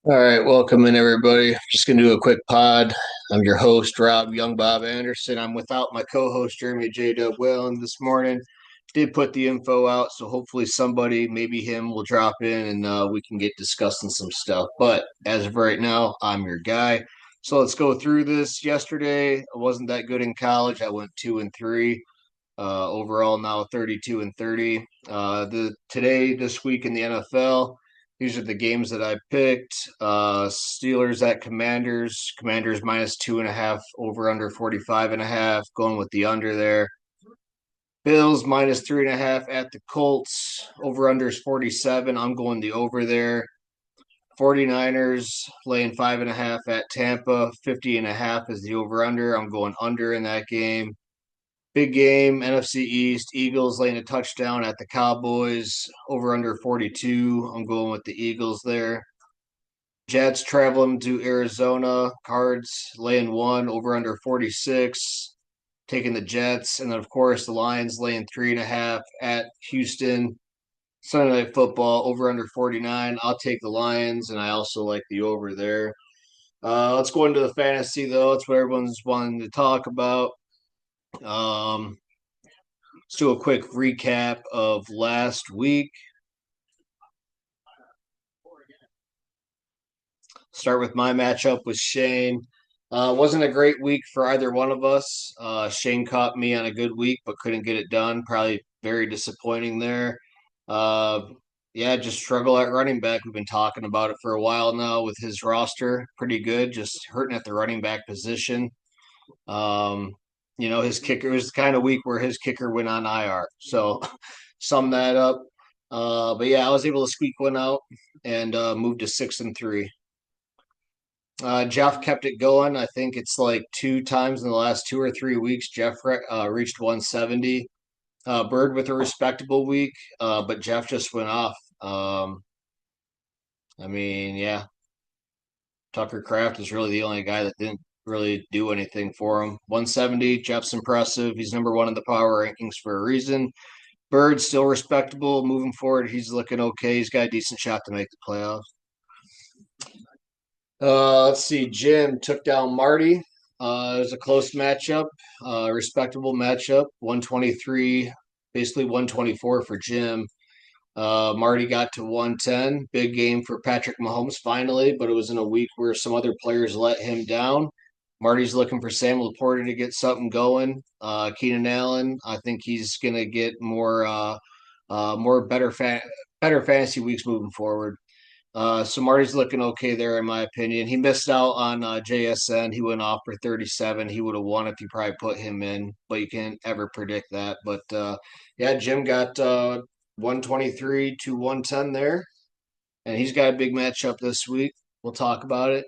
All right, welcome in everybody. Just gonna do a quick pod. I'm your host, Rob Young Bob Anderson. I'm without my co-host Jeremy J. Dub Whalen this morning. Did put the info out, so hopefully somebody, maybe him, will drop in and we can get discussing some stuff. But as of right now, I'm your guy. So let's go through this. Yesterday, I wasn't that good in college. I went 2-3. Overall, now 32 and 30. This week in the NFL. These are the games that I picked. Steelers at Commanders. Commanders minus 2.5, over under 45.5. Going with the under there. Bills minus 3.5 at the Colts. Over under is 47. I'm going the over there. 49ers laying 5.5 at Tampa. 50.5 is the over under. I'm going under in that game. Big game, NFC East. Eagles laying a touchdown at the Cowboys. Over under 42. I'm going with the Eagles there. Jets traveling to Arizona. Cards laying one. Over under 46. Taking the Jets. And then, of course, the Lions laying 3.5 at Houston. Sunday Night Football. Over under 49. I'll take the Lions, and I also like the over there. Let's go into the fantasy, though. It's what everyone's wanting to talk about. Um, Let's do a quick recap of last week. Start with my matchup with Shane. Wasn't a great week for either one of us. Shane caught me on a good week, but couldn't get it done. Probably very disappointing there. Uh, yeah, just struggle at running back. We've been talking about it for a while now with his roster. Pretty good, just hurting at the running back position. Um, his kicker was the kind of week where his kicker went on IR. So sum that up. But yeah, I was able to squeak one out and move to 6-3. Jeff kept it going. I think it's like two times in the last 2 or 3 weeks. Jeff reached 170. Bird with a respectable week, but Jeff just went off. Yeah, Tucker Kraft is really the only guy that didn't really do anything for him. 170, Jeff's impressive. He's number one in the power rankings for a reason. Bird's still respectable. Moving forward, he's looking okay. He's got a decent shot to make the playoffs. Let's see. Jim took down Marty. It was a close matchup, respectable matchup. 123, basically 124 for Jim. Marty got to 110. Big game for Patrick Mahomes finally, but it was in a week where some other players let him down. Marty's looking for Sam Laporta to get something going. Keenan Allen, I think he's going to get more better fantasy weeks moving forward. So Marty's looking okay there, in my opinion. He missed out on JSN. He went off for 37. He would have won if you probably put him in, but you can't ever predict that. But yeah, Jim got 123 to 110 there, and he's got a big matchup this week. We'll talk about it.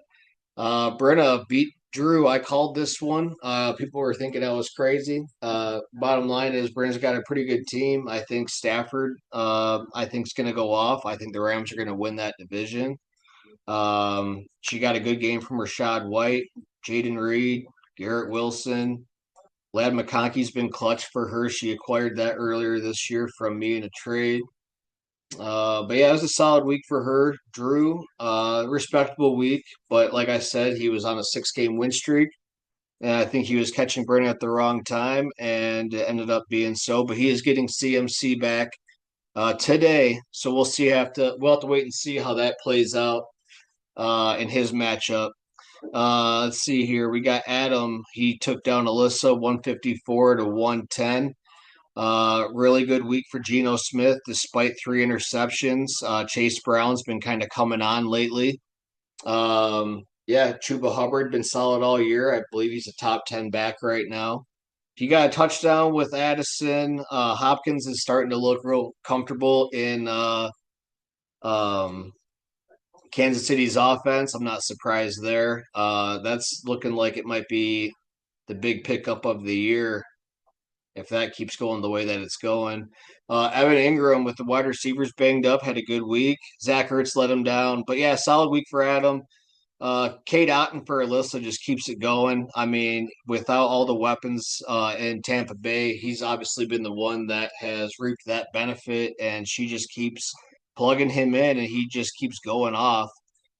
Brenna beat Drew. I called this one. People were thinking I was crazy. Bottom line is Brenna's got a pretty good team. I think Stafford, I think is going to go off. I think the Rams are going to win that division. She got a good game from Rashad White, Jaden Reed, Garrett Wilson. Lad McConkey's been clutch for her. She acquired that earlier this year from me in a trade. But yeah, it was a solid week for her. Drew, respectable week, but like I said, he was on a 6 game win streak. And I think he was catching Brennan at the wrong time, and it ended up being so. But he is getting CMC back today, so we'll have to wait and see how that plays out in his matchup. Let's see here. We got Adam. He took down Alyssa 154 to 110. Really good week for Geno Smith, despite 3 interceptions. Chase Brown's been kind of coming on lately. Yeah, Chuba Hubbard been solid all year. I believe he's a top 10 back right now. He got a touchdown with Addison. Hopkins is starting to look real comfortable in um, Kansas City's offense. I'm not surprised there. That's looking like it might be the big pickup of the year if that keeps going the way that it's going. Evan Ingram with the wide receivers banged up had a good week. Zach Ertz let him down, but yeah, solid week for Adam. Kate Otten for Alyssa just keeps it going. I mean, without all the weapons in Tampa Bay, he's obviously been the one that has reaped that benefit, and she just keeps plugging him in, and he just keeps going off.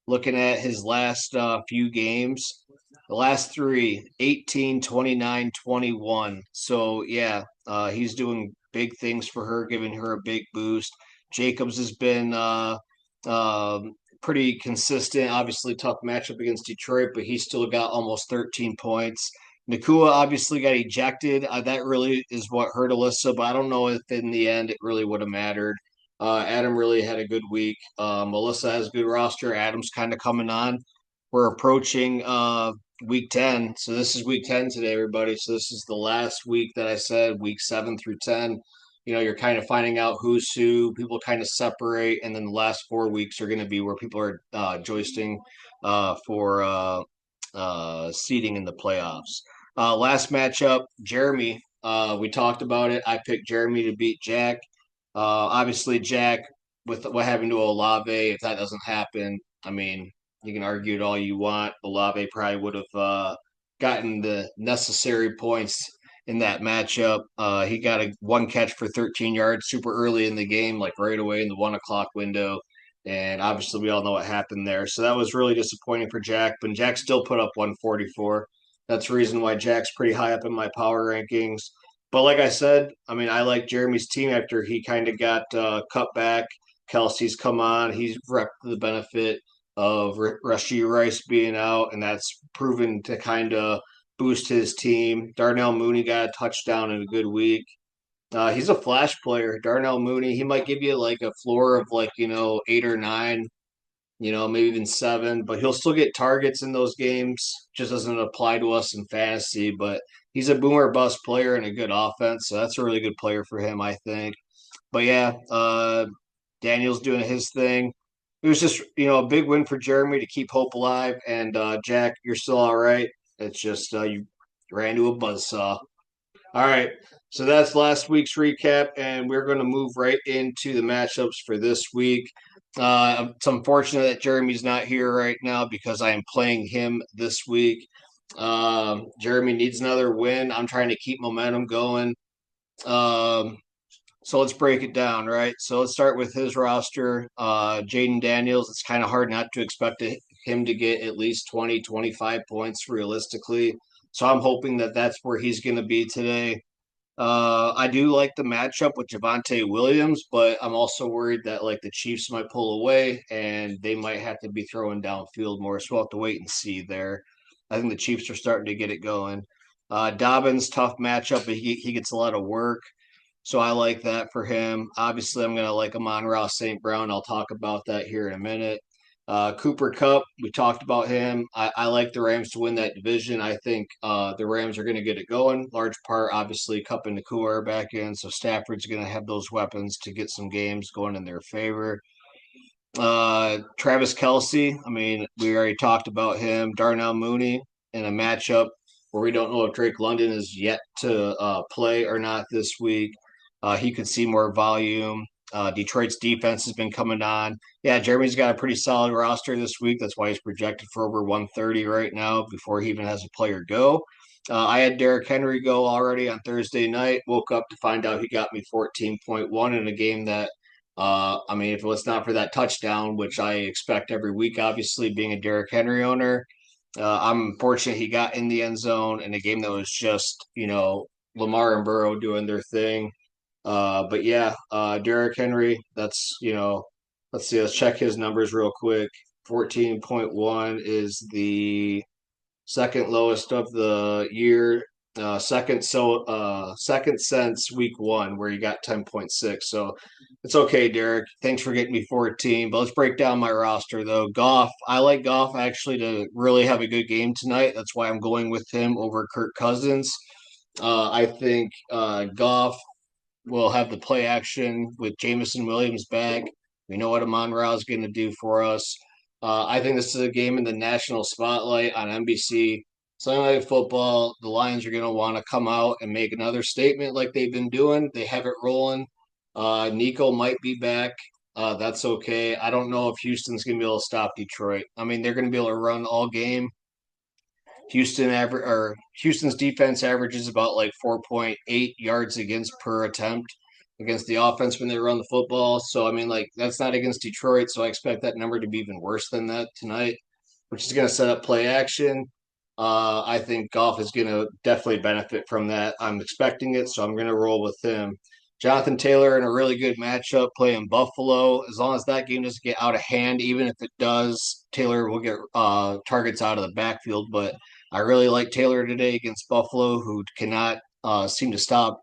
Looking at his last few games, the last three, 18, 29, 21. So, yeah, he's doing big things for her, giving her a big boost. Jacobs has been pretty consistent. Obviously, tough matchup against Detroit, but he still got almost 13 points. Nakua obviously got ejected. That really is what hurt Alyssa, but I don't know if in the end it really would have mattered. Adam really had a good week. Melissa has a good roster. Adam's kind of coming on. We're approaching week 10. So this is week 10 today, everybody. So this is the last week that I said, week 7 through 10. You're kind of finding out who's who. People kind of separate. And then the last 4 weeks are going to be where people are joisting for seeding in the playoffs. Last matchup, Jeremy. We talked about it. I picked Jeremy to beat Jack. Obviously, Jack, with what happened to Olave, if that doesn't happen, I mean, you can argue it all you want. Olave probably would have gotten the necessary points in that matchup. He got a one catch for 13 yards super early in the game, like right away in the 1 o'clock window. And obviously, we all know what happened there. So that was really disappointing for Jack, but Jack still put up 144. That's the reason why Jack's pretty high up in my power rankings. But like I said, I mean, I like Jeremy's team after he kind of got cut back. Kelsey's come on. He's reaped the benefit of Rashee Rice being out, and that's proven to kind of boost his team. Darnell Mooney got a touchdown in a good week. He's a flash player. Darnell Mooney, he might give you like a floor of like, 8 or 9, maybe even 7, but he'll still get targets in those games. Just doesn't apply to us in fantasy, but he's a boomer bust player and a good offense. So that's a really good player for him, I think. But yeah, Daniel's doing his thing. It was just, a big win for Jeremy to keep hope alive. And Jack, you're still all right. It's just you ran into a buzzsaw. All right. So that's last week's recap, and we're going to move right into the matchups for this week. It's unfortunate that Jeremy's not here right now because I am playing him this week. Jeremy needs another win. I'm trying to keep momentum going. Um, so let's break it down, right? So let's start with his roster. Jaden Daniels, it's kind of hard not to expect him to get at least 20, 25 points realistically. So I'm hoping that that's where he's going to be today. I do like the matchup with Javonte Williams, but I'm also worried that like the Chiefs might pull away and they might have to be throwing downfield more. So we'll have to wait and see there. I think the Chiefs are starting to get it going. Dobbins, tough matchup, but he gets a lot of work. So I like that for him. Obviously, I'm going to like Amon-Ra St. Brown. I'll talk about that here in a minute. Cooper Kupp, we talked about him. I like the Rams to win that division. I think the Rams are going to get it going. Large part, obviously, Kupp and Nakua are back in, so Stafford's going to have those weapons to get some games going in their favor. Travis Kelsey, I mean, we already talked about him. Darnell Mooney in a matchup where we don't know if Drake London is yet to play or not this week. He could see more volume. Detroit's defense has been coming on. Yeah, Jeremy's got a pretty solid roster this week. That's why he's projected for over 130 right now before he even has a player go. I had Derrick Henry go already on Thursday night. Woke up to find out he got me 14.1 in a game that I mean, if it was not for that touchdown, which I expect every week, obviously being a Derrick Henry owner, I'm fortunate he got in the end zone in a game that was just, Lamar and Burrow doing their thing. But yeah, Derrick Henry, that's, let's see, let's check his numbers real quick. 14.1 is the second lowest of the year. Second since week 1 where you got 10.6. So it's okay, Derek. Thanks for getting me 14. But let's break down my roster though. Goff, I like Goff actually to really have a good game tonight. That's why I'm going with him over Kirk Cousins. I think Goff will have the play action with Jamison Williams back. We know what Amon-Ra is going to do for us. I think this is a game in the national spotlight on NBC. Sunday Night Football, the Lions are going to want to come out and make another statement like they've been doing. They have it rolling. Nico might be back. That's okay. I don't know if Houston's going to be able to stop Detroit. I mean, they're going to be able to run all game. Houston's defense averages about like 4.8 yards against per attempt. against the offense when they run the football. So I mean, like that's not against Detroit, so I expect that number to be even worse than that tonight, which is going to set up play action. I think Goff is going to definitely benefit from that. I'm expecting it, so I'm going to roll with him. Jonathan Taylor in a really good matchup playing Buffalo. As long as that game doesn't get out of hand, even if it does, Taylor will get targets out of the backfield. But I really like Taylor today against Buffalo, who cannot seem to stop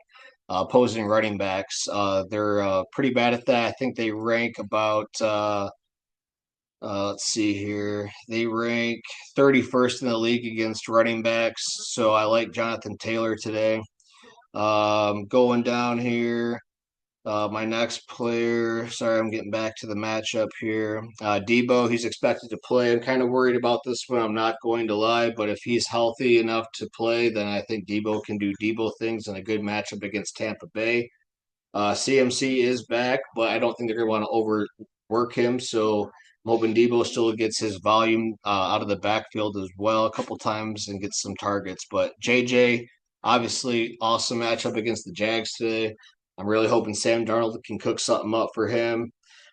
opposing running backs. They're pretty bad at that. I think they rank about let's see here. They rank 31st in the league against running backs. So I like Jonathan Taylor today. Going down here, my next player. Sorry, I'm getting back to the matchup here. Debo, he's expected to play. I'm kind of worried about this one. I'm not going to lie, but if he's healthy enough to play, then I think Debo can do Debo things in a good matchup against Tampa Bay. CMC is back, but I don't think they're going to want to overwork him. So I'm hoping Debo still gets his volume out of the backfield as well a couple times and gets some targets. But JJ, obviously, awesome matchup against the Jags today. I'm really hoping Sam Darnold can cook something up for him.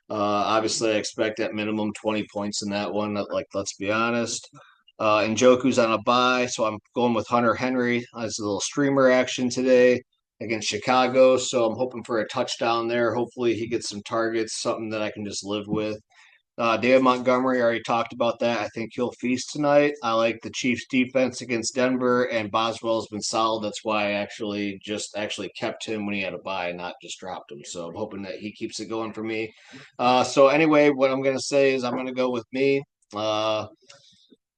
Obviously, I expect at minimum 20 points in that one. Like, let's be honest. Njoku's on a bye, so I'm going with Hunter Henry as a little streamer action today against Chicago. So I'm hoping for a touchdown there. Hopefully he gets some targets, something that I can just live with. David Montgomery, I already talked about that. I think he'll feast tonight. I like the Chiefs defense against Denver, and Boswell's been solid. That's why I actually kept him when he had a bye, not just dropped him. So I'm hoping that he keeps it going for me. So anyway, what I'm gonna say is I'm gonna go with me.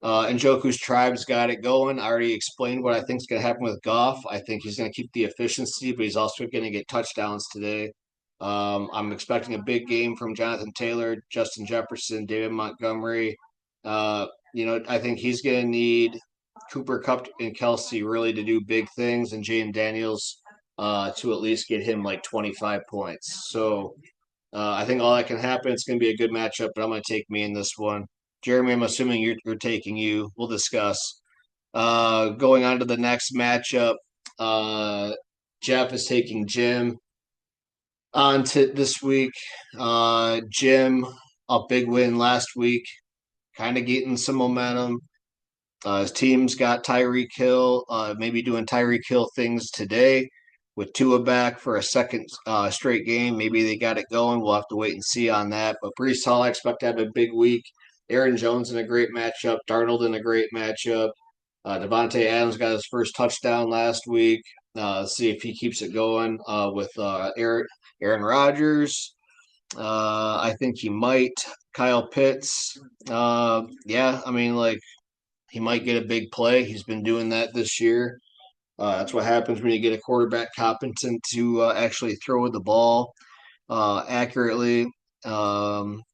Njoku's tribe's got it going. I already explained what I think is going to happen with Goff. I think he's going to keep the efficiency, but he's also going to get touchdowns today. I'm expecting a big game from Jonathan Taylor, Justin Jefferson, David Montgomery. I think he's going to need Cooper Kupp and Kelsey really to do big things, and Jaden Daniels to at least get him like 25 points. So I think all that can happen. It's going to be a good matchup, but I'm going to take me in this one. Jeremy, I'm assuming you're taking you. We'll discuss. Going on to the next matchup, Jeff is taking Jim on to this week. Jim, a big win last week, kind of getting some momentum. His team's got Tyreek Hill, maybe doing Tyreek Hill things today with Tua back for a second straight game. Maybe they got it going. We'll have to wait and see on that. But Brees Hall, I expect to have a big week. Aaron Jones in a great matchup. Darnold in a great matchup. Devontae Adams got his first touchdown last week. Let's see if he keeps it going with Aaron Rodgers. I think he might. Kyle Pitts. Yeah, I mean, like, he might get a big play. He's been doing that this year. That's what happens when you get a quarterback competent to actually throw the ball accurately.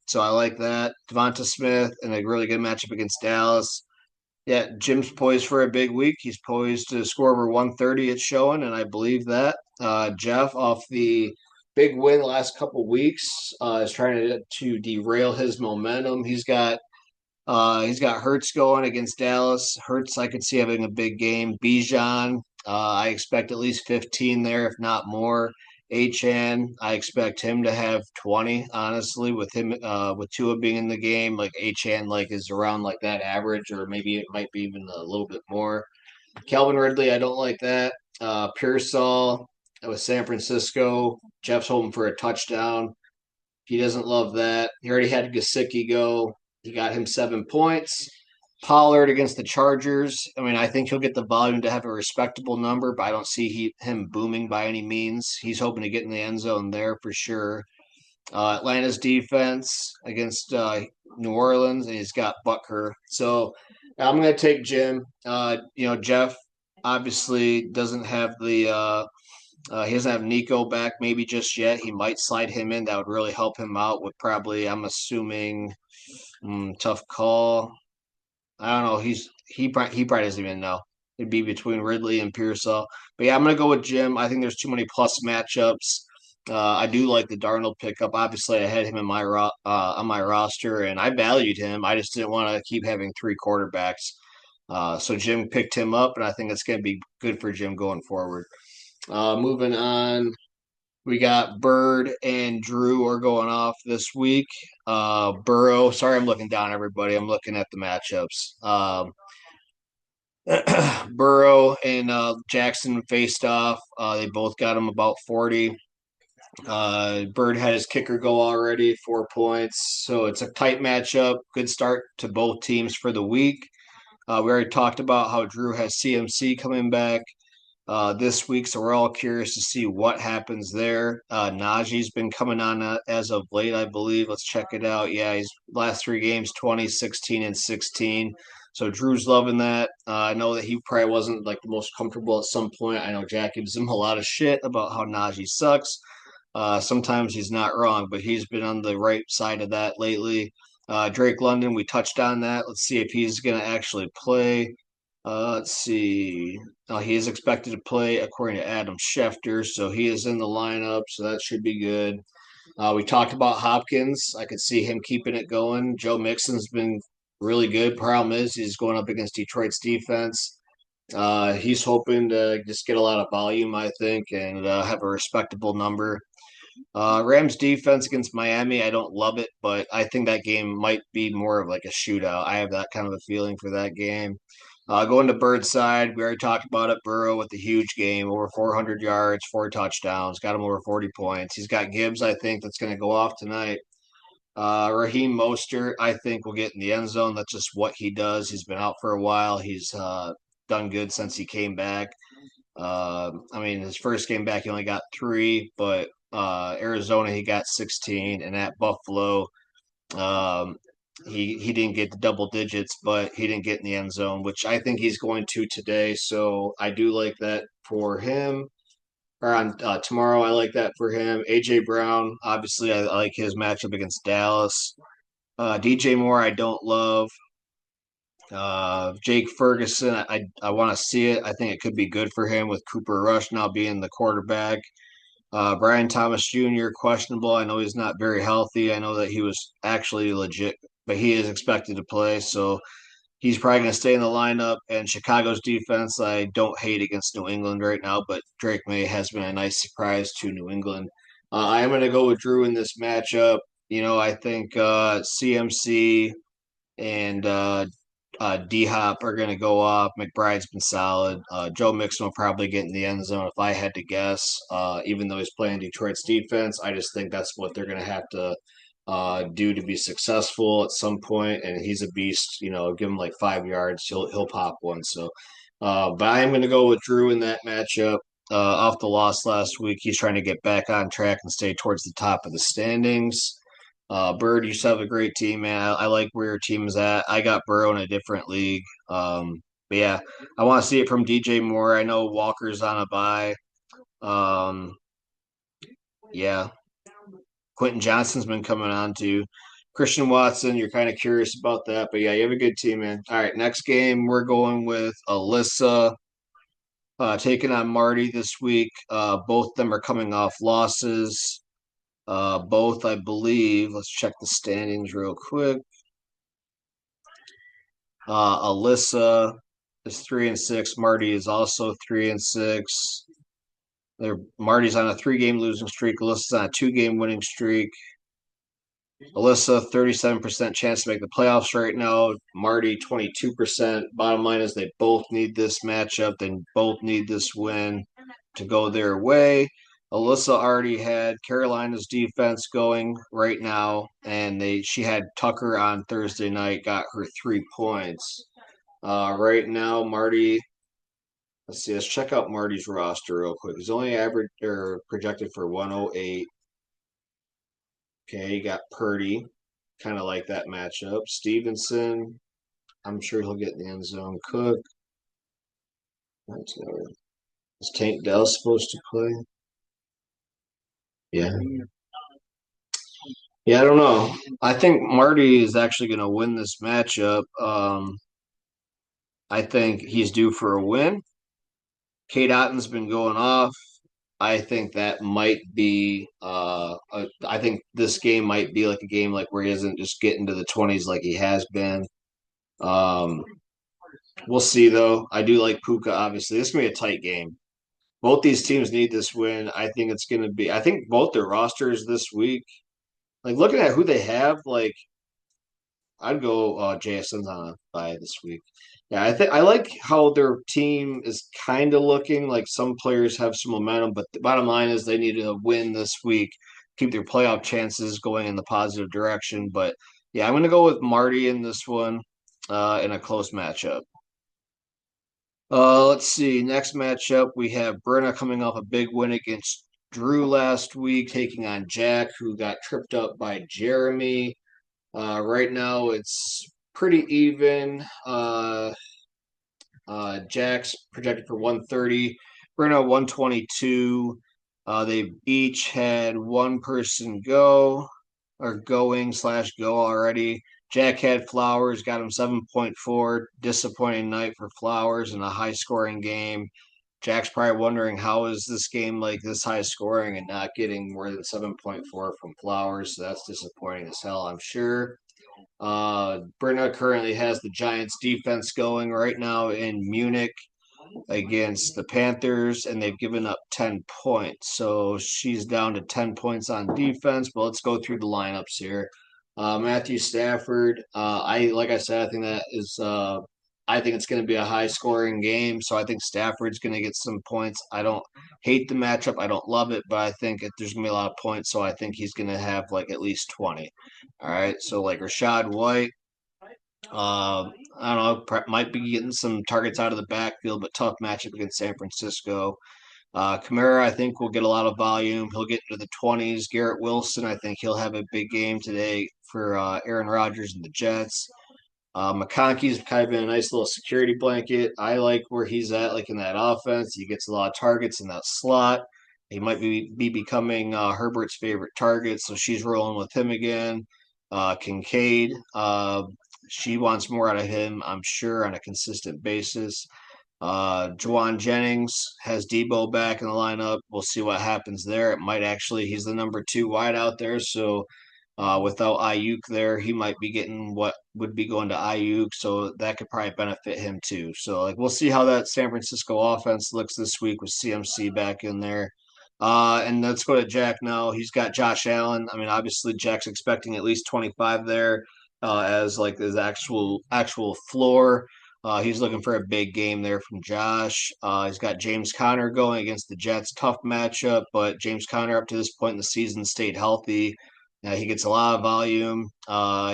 So I like that. Devonta Smith and a really good matchup against Dallas. Yeah, Jim's poised for a big week. He's poised to score over 130. It's showing, and I believe that. Jeff, off the big win the last couple weeks, is trying to derail his momentum. He's got Hurts going against Dallas. Hurts, I could see having a big game. Bijan, I expect at least 15 there, if not more. Achan, I expect him to have 20. Honestly, with him, with Tua being in the game, like Achan, like is around like that average, or maybe it might be even a little bit more. Calvin Ridley, I don't like that. Pearsall with San Francisco. Jeff's hoping for a touchdown. He doesn't love that. He already had Gesicki go. He got him 7 points. Pollard against the Chargers. I mean, I think he'll get the volume to have a respectable number, but I don't see him booming by any means. He's hoping to get in the end zone there for sure. Atlanta's defense against New Orleans, and he's got Butker. So I'm going to take Jim. Jeff obviously doesn't have he doesn't have Nico back maybe just yet. He might slide him in. That would really help him out with probably, I'm assuming, tough call. I don't know. He probably doesn't even know. It'd be between Ridley and Pearsall. But yeah, I'm gonna go with Jim. I think there's too many plus matchups. I do like the Darnold pickup. Obviously, I had him in on my roster, and I valued him. I just didn't want to keep having three quarterbacks. So Jim picked him up, and I think it's going to be good for Jim going forward. Moving on. We got Bird and Drew are going off this week. Burrow, sorry, I'm looking down, everybody. I'm looking at the matchups. Burrow and Jackson faced off. They both got him about 40. Bird had his kicker go already, 4 points. So it's a tight matchup. Good start to both teams for the week. We already talked about how Drew has CMC coming back this week, so we're all curious to see what happens there. Najee's been coming on as of late, I believe. Let's check it out. Yeah, he's last 3 games, 20, 16, and 16. So Drew's loving that. I know that he probably wasn't like the most comfortable at some point. I know Jack gives him a lot of shit about how Najee sucks. Sometimes he's not wrong, but he's been on the right side of that lately. Drake London, we touched on that. Let's see if he's going to actually play. Let's see. He is expected to play according to Adam Schefter, so he is in the lineup, so that should be good. We talked about Hopkins. I could see him keeping it going. Joe Mixon's been really good. Problem is, he's going up against Detroit's defense. He's hoping to just get a lot of volume, I think, and have a respectable number. Rams defense against Miami, I don't love it, but I think that game might be more of like a shootout. I have that kind of a feeling for that game. Going to Bird's side, we already talked about it. Burrow with the huge game, over 400 yards, 4 touchdowns, got him over 40 points. He's got Gibbs, I think, that's going to go off tonight. Raheem Mostert, I think, will get in the end zone. That's just what he does. He's been out for a while. He's done good since he came back. I mean, his first game back, he only got 3, but Arizona, he got 16, and at Buffalo, um, he didn't get the double digits, but he didn't get in the end zone, which I think he's going to today. So I do like that for him. Or on tomorrow, I like that for him. AJ Brown, obviously, I like his matchup against Dallas. DJ Moore, I don't love. Jake Ferguson, I want to see it. I think it could be good for him with Cooper Rush now being the quarterback. Brian Thomas Jr. questionable. I know he's not very healthy. I know that he was actually legit, but he is expected to play, so he's probably going to stay in the lineup. And Chicago's defense, I don't hate against New England right now, but Drake May has been a nice surprise to New England. I am going to go with Drew in this matchup. I think CMC and D Hop are going to go off. McBride's been solid. Joe Mixon will probably get in the end zone if I had to guess. Even though he's playing Detroit's defense, I just think that's what they're going to have to do to be successful at some point. And he's a beast. Give him like 5 yards, he'll pop one. So, but I am going to go with Drew in that matchup. Off the loss last week, he's trying to get back on track and stay towards the top of the standings. Bird, you still have a great team, man. I like where your team is at. I got Burrow in a different league. But yeah, I want to see it from DJ Moore. I know Walker's on a bye. Um, yeah, Quentin Johnston's been coming on too. Christian Watson, you're kind of curious about that, but yeah, you have a good team, man. All right, next game we're going with Alyssa taking on Marty this week. Both of them are coming off losses. Both, I believe. Let's check the standings real quick. Alyssa is 3-6. Marty is also 3-6. Marty's on a 3-game losing streak. Alyssa's on a 2-game winning streak. Alyssa, 37% chance to make the playoffs right now. Marty, 22%. Bottom line is they both need this matchup. They both need this win to go their way. Alyssa already had Carolina's defense going right now, and she had Tucker on Thursday night, got her 3 points. Right now, Marty. Let's see. Let's check out Marty's roster real quick. He's only average or projected for 108. Okay, you got Purdy, kind of like that matchup. Stevenson, I'm sure he'll get in the end zone. Cook. Is Tank Dell supposed to play? Yeah. Yeah, I don't know. I think Marty is actually going to win this matchup. I think he's due for a win. Kate Otton's been going off. I think that might be. I think this game might be like a game like where he doesn't just get into the 20s like he has been. Um, we'll see though. I do like Puka. Obviously, this is gonna be a tight game. Both these teams need this win. I think it's going to be. I think both their rosters this week. Like looking at who they have, like I'd go JSN's on a bye this week. Yeah, I think I like how their team is kind of looking like some players have some momentum, but the bottom line is they need to win this week, keep their playoff chances going in the positive direction. But yeah, I'm going to go with Marty in this one in a close matchup. Let's see. Next matchup, we have Brenna coming off a big win against Drew last week, taking on Jack, who got tripped up by Jeremy. Right now, it's pretty even. Jack's projected for 130. Brenna 122. They each had one person go or going slash go already. Jack had Flowers, got him 7.4. Disappointing night for Flowers in a high scoring game. Jack's probably wondering how is this game like this high scoring and not getting more than 7.4 from Flowers. So that's disappointing as hell, I'm sure. Brynna currently has the Giants defense going right now in Munich against the Panthers, and they've given up 10 points. So she's down to 10 points on defense. But let's go through the lineups here. Matthew Stafford, I like I said, I think that is I think it's going to be a high scoring game. So I think Stafford's going to get some points. I don't hate the matchup. I don't love it, but I think there's going to be a lot of points. So I think he's going to have like at least 20. All right. So like Rashad White, I don't know, might be getting some targets out of the backfield, but tough matchup against San Francisco. Kamara, I think, will get a lot of volume. He'll get into the 20s. Garrett Wilson, I think he'll have a big game today for Aaron Rodgers and the Jets. McConkey's kind of been a nice little security blanket. I like where he's at, like in that offense. He gets a lot of targets in that slot. He might be becoming Herbert's favorite target, so she's rolling with him again. Kincaid, she wants more out of him, I'm sure, on a consistent basis. Juwan Jennings has Debo back in the lineup. We'll see what happens there. It might actually, he's the number two wide out there. So without Ayuk there, he might be getting what would be going to Ayuk. So that could probably benefit him too. So like we'll see how that San Francisco offense looks this week with CMC back in there. And let's go to Jack now. He's got Josh Allen. I mean, obviously Jack's expecting at least 25 there as like his actual floor. He's looking for a big game there from Josh. He's got James Conner going against the Jets. Tough matchup, but James Conner up to this point in the season stayed healthy. He gets a lot of volume.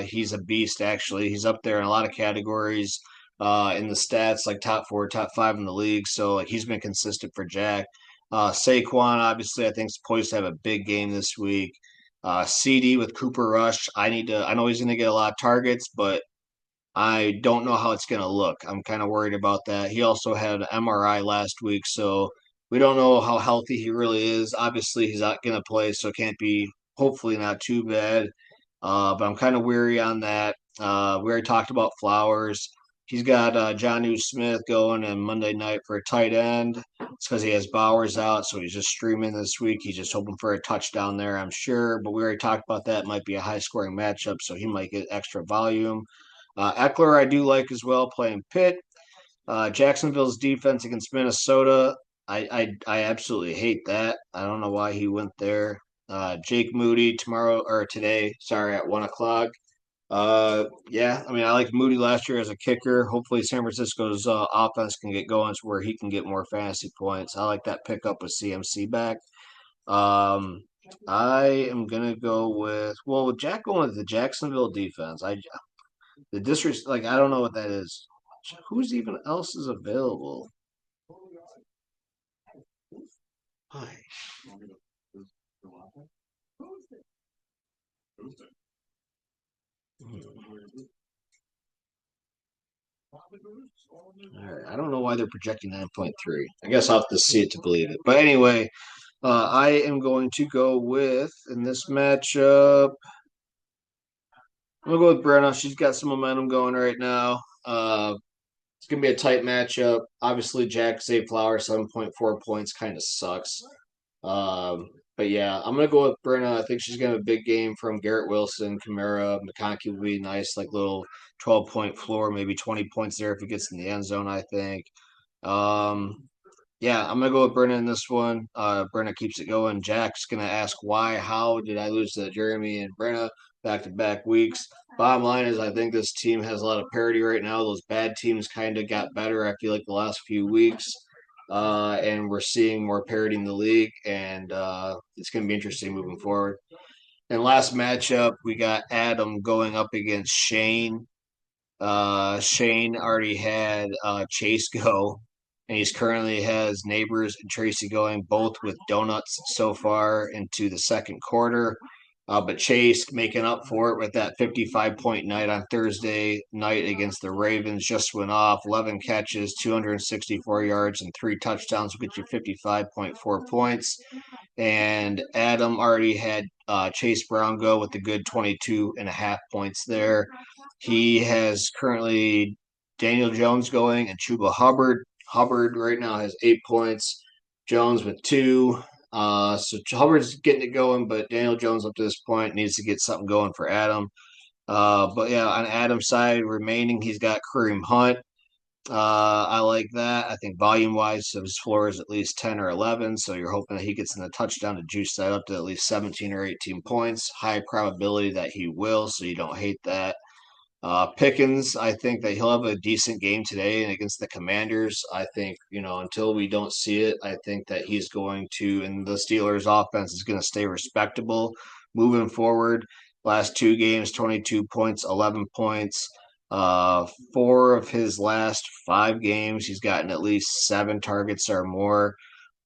He's a beast, actually. He's up there in a lot of categories in the stats, like top four, top five in the league. So like he's been consistent for Jack. Saquon, obviously, I think is poised to have a big game this week. CD with Cooper Rush. I know he's going to get a lot of targets, but I don't know how it's going to look. I'm kind of worried about that. He also had an MRI last week, so we don't know how healthy he really is. Obviously, he's not going to play, so it can't be, hopefully, not too bad. But I'm kind of weary on that. We already talked about Flowers. He's got Johnu Smith going and Monday night for a tight end. It's because he has Bowers out, so he's just streaming this week. He's just hoping for a touchdown there, I'm sure. But we already talked about that. It might be a high scoring matchup, so he might get extra volume. Eckler, I do like as well, playing Pitt. Jacksonville's defense against Minnesota, I absolutely hate that. I don't know why he went there. Jake Moody tomorrow or today, sorry, at 1 o'clock. Yeah, I mean, I liked Moody last year as a kicker. Hopefully, San Francisco's offense can get going to where he can get more fantasy points. I like that pickup with CMC back. Um, I am gonna go with Jack going with the Jacksonville defense. The district, like I don't know what that is. Who's even else is available? Hi. All right. I don't know why they're projecting 9.3. I guess I'll have to see it to believe it. But anyway, I am going to go with in this matchup. I'm gonna go with Brenna. She's got some momentum going right now. It's gonna be a tight matchup. Obviously, Jack saved Flower 7.4 points. Kind of sucks. But yeah, I'm gonna go with Brenna. I think she's gonna have a big game from Garrett Wilson, Kamara, McConkey will be nice, like little 12-point floor, maybe 20 points there if he gets in the end zone. I think. Um, Yeah, I'm gonna go with Brenna in this one. Brenna keeps it going. Jack's gonna ask why, how did I lose to Jeremy and Brenna back to back weeks? Bottom line is, I think this team has a lot of parity right now. Those bad teams kind of got better. I feel like the last few weeks, and we're seeing more parity in the league, and it's gonna be interesting moving forward. And last matchup, we got Adam going up against Shane. Shane already had Chase go, and he's currently has Neighbors and Tracy going, both with donuts so far into the second quarter. But Chase making up for it with that 55-point night on Thursday night against the Ravens just went off. 11 catches, 264 yards, and 3 touchdowns will get you 55.4 points. And Adam already had Chase Brown go with a good 22 and a half points there. He has currently Daniel Jones going and Chuba Hubbard. Hubbard right now has 8 points, Jones with two. So Hubbard's getting it going, but Daniel Jones up to this point needs to get something going for Adam. But yeah, on Adam's side remaining, he's got Kareem Hunt. I like that. I think volume wise, his floor is at least 10 or 11. So you're hoping that he gets in the touchdown to juice that up to at least 17 or 18 points. High probability that he will. So you don't hate that. Pickens, I think that he'll have a decent game today and against the Commanders. I think, until we don't see it, I think that he's going to, and the Steelers' offense is going to stay respectable moving forward. Last two games, 22 points, 11 points. Four of his last 5 games, he's gotten at least 7 targets or more.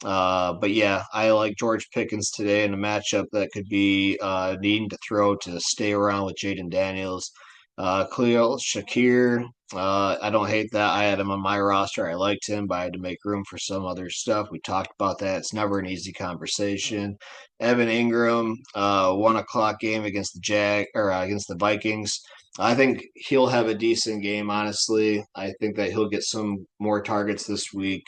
But yeah, I like George Pickens today in a matchup that could be needing to throw to stay around with Jaden Daniels. Khalil Shakir, I don't hate that. I had him on my roster. I liked him, but I had to make room for some other stuff. We talked about that. It's never an easy conversation. Evan Ingram, 1 o'clock game against the against the Vikings. I think he'll have a decent game, honestly. I think that he'll get some more targets this week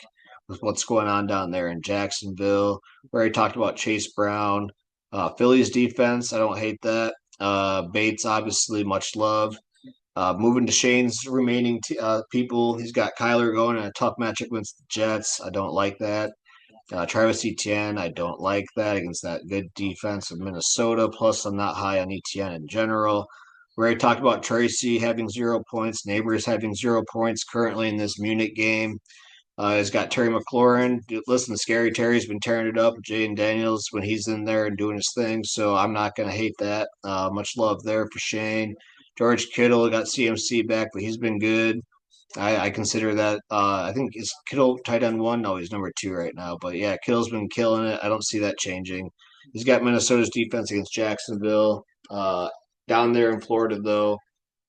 with what's going on down there in Jacksonville. We already talked about Chase Brown. Philly's defense, I don't hate that. Bates, obviously, much love. Moving to Shane's remaining people, he's got Kyler going in a tough matchup against the Jets. I don't like that. Travis Etienne, I don't like that against that good defense of Minnesota. Plus, I'm not high on Etienne in general. We already talked about Tracy having 0 points, Neighbors having 0 points currently in this Munich game. He's got Terry McLaurin. Listen, Scary Terry's been tearing it up with Jaden Daniels when he's in there and doing his thing. So I'm not going to hate that. Much love there for Shane. George Kittle got CMC back, but he's been good. I consider that. I think is Kittle tight end one? No, he's number two right now. But yeah, Kittle's been killing it. I don't see that changing. He's got Minnesota's defense against Jacksonville. Down there in Florida, though,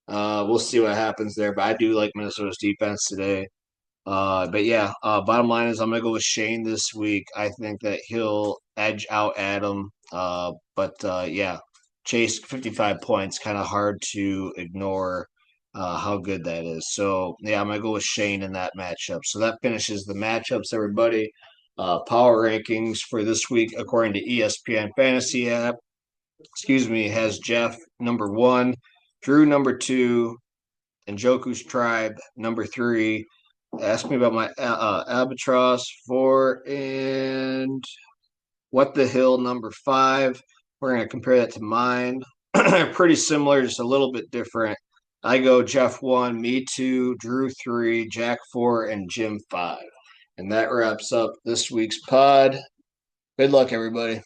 we'll see what happens there. But I do like Minnesota's defense today. But yeah, bottom line is I'm gonna go with Shane this week. I think that he'll edge out Adam. But yeah, Chase 55 points, kind of hard to ignore how good that is. So yeah, I'm gonna go with Shane in that matchup. So that finishes the matchups, everybody. Power rankings for this week, according to ESPN Fantasy app. Excuse me, has Jeff number one, Drew number two, and Joku's Tribe number three. Ask me about my Albatross 4 and What the Hill number 5. We're going to compare that to mine. Pretty similar, just a little bit different. I go Jeff 1, me 2, Drew 3, Jack 4, and Jim 5. And that wraps up this week's pod. Good luck, everybody.